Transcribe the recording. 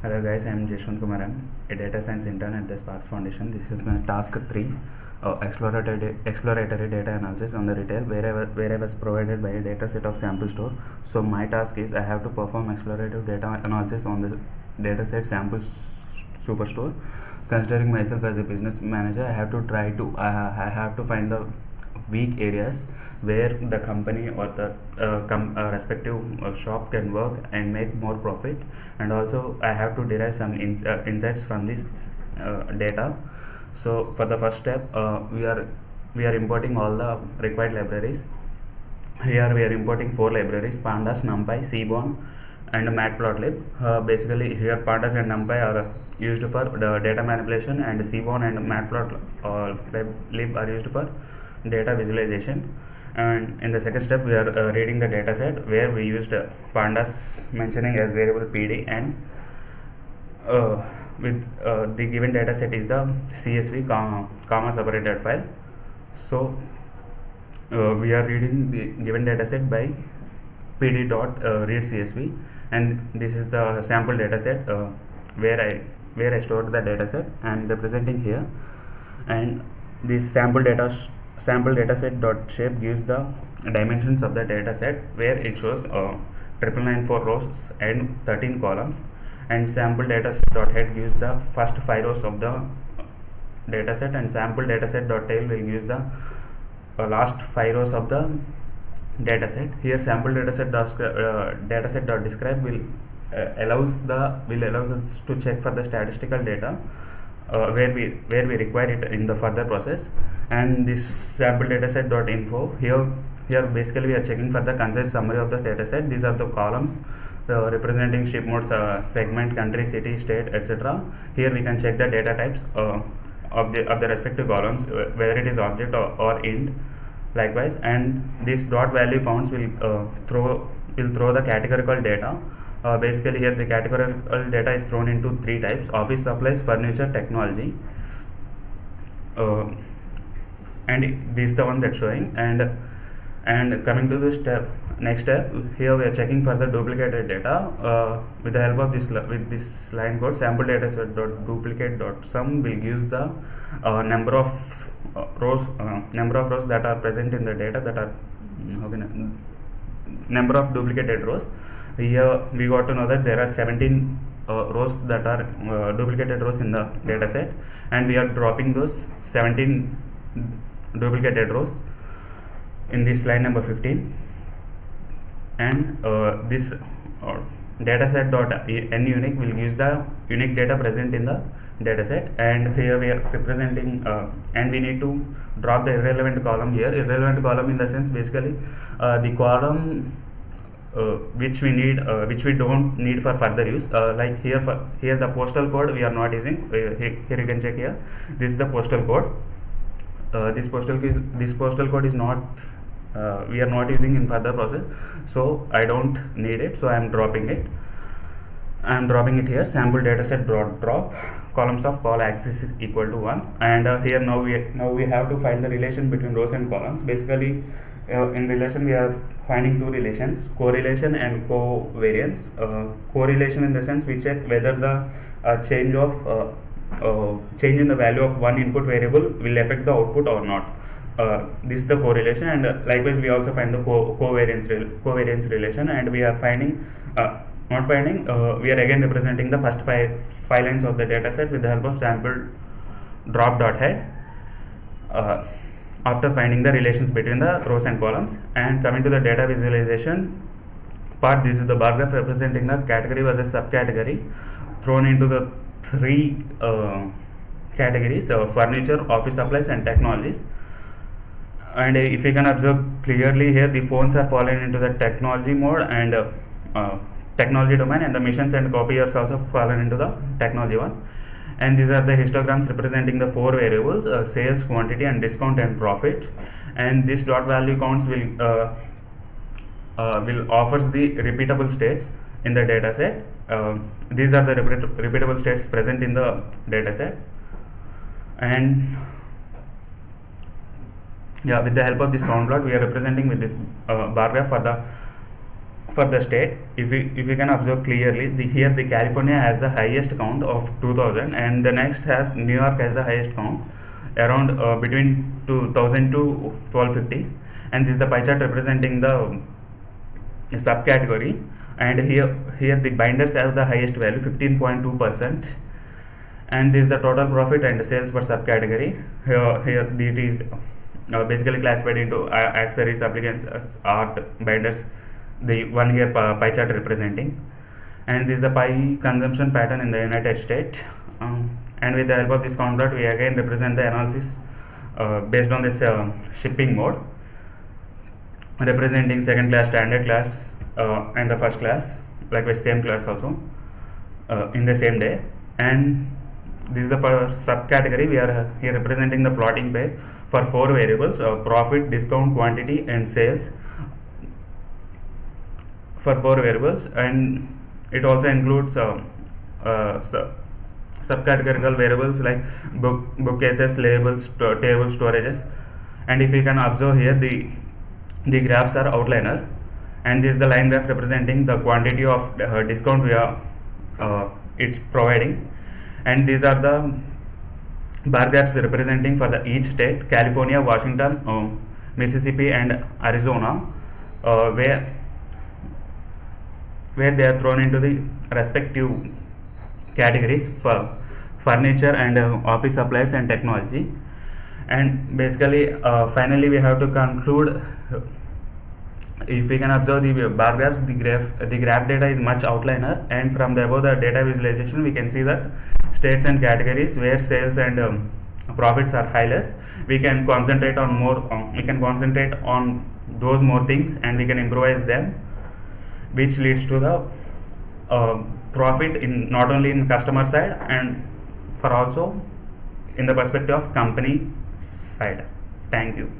Hello guys, I am Jeshwant Kumar. I'm a data science intern at the Sparks Foundation. This is my task 3, exploratory data analysis on the retail, where I was provided by a data set of sample store. So my task is I have to perform explorative data analysis on the data set sample superstore. Considering myself as a business manager, I have to find the weak areas where the company or the respective shop can work and make more profit, and also I have to derive some insights from this data. So for the first step, we are importing all the required libraries. Here we are importing 4 libraries: pandas, numpy, seaborn and matplotlib. Basically here pandas and numpy are used for the data manipulation, and seaborn and matplotlib are used for data visualization. And in the second step, we are reading the data set, where we used pandas mentioning as variable pd, and with the given data set is the csv comma separated file. So we are reading the given data set by pd dot read csv, and this is the sample data set where I stored the data set and representing here. And this sample data set dot shape gives the dimensions of the data set, where it shows 994 rows and 13 columns, and sample data set dot head gives the first 5 rows of the data set, and sample data set dot tail will use the last 5 rows of the data set. Here sample data set dot describe will allows us to check for the statistical data where we require it in the further process. And this sample dataset dot info, here basically we are checking for the concise summary of the dataset. These are the columns representing ship modes, segment, country, city, state, etc. Here we can check the data types of the respective columns, whether it is object or int. Likewise, and this dot value counts will throw the categorical data. Basically here the categorical data is thrown into 3 types: office supplies, furniture, technology, and this is the one that's showing. And coming to the next step, here we are checking for the duplicated data with the help of this line code. Sample data set dot duplicate dot sum will gives the number of rows that are present in the data, that are number of duplicated rows. Here we got to know that there are 17 rows that are duplicated rows in the data set, and we are dropping those 17 duplicated rows in this line number 15. And this dataset dot n unique will use the unique data present in the dataset, and here we are representing and we need to drop the irrelevant column here. Irrelevant column in the sense, basically the column which we don't need for further use. Like here the postal code we are not using. Here you can check here. This is the postal code. This postal code is not we are not using in further process, so I don't need it, so I am dropping it. Here. Sample dataset drop columns of call axis is equal to 1, and here now we have to find the relation between rows and columns. Basically in relation we are finding 2 relations: correlation and covariance. Correlation in the sense we check whether the change in the value of one input variable will affect the output or not. This is the correlation, and likewise we also find the covariance relation, and we are finding we are again representing the first 5 lines of the data set with the help of sample drop dot head after finding the relations between the rows and columns. And coming to the data visualization part, this is the bar graph representing the category versus subcategory thrown into the 3 categories: furniture, office supplies and technologies. And if you can observe clearly here, the phones are fallen into the technology mode and technology domain, and the missions and copiers also fallen into the technology one. And these are the histograms representing the 4 variables: sales, quantity and discount and profit. And this dot value counts will offers the repeatable states in the data set. These are the repeatable states present in the data set. And with the help of this count plot, we are representing with this bar graph for the for the state, if you can observe clearly, here the California has the highest count of 2000, and the next has New York has the highest count around between 2000 to 1250, and this is the pie chart representing the subcategory. And here the binders have the highest value 15.2%, and this is the total profit and sales per subcategory. Here it is basically classified into accessories, applicants, art, binders, the one here pie chart representing. And this is the pie consumption pattern in the United States. And with the help of this count plot, we again represent the analysis based on this shipping mode, representing second class, standard class, and the first class, likewise same class also in the same day. And this is the subcategory. We are here representing the plotting pair for 4 variables: profit, discount, quantity, and sales, for 4 variables. And it also includes subcategorical variables like bookcases, labels, table storages. And if you can observe here, the graphs are outliner, and this is the line graph representing the quantity of discount we are it's providing, and these are the bar graphs representing for the each state: California, Washington, Mississippi, and Arizona, where they are thrown into the respective categories for furniture and office supplies and technology. And basically finally we have to conclude. If we can observe the bar graphs, the graph data is much outliner, and from the above the data visualization we can see that states and categories where sales and profits are highest, we can concentrate on more those more things, and we can improvise them, which leads to the profit in not only in customer side and for also in the perspective of company side. Thank you.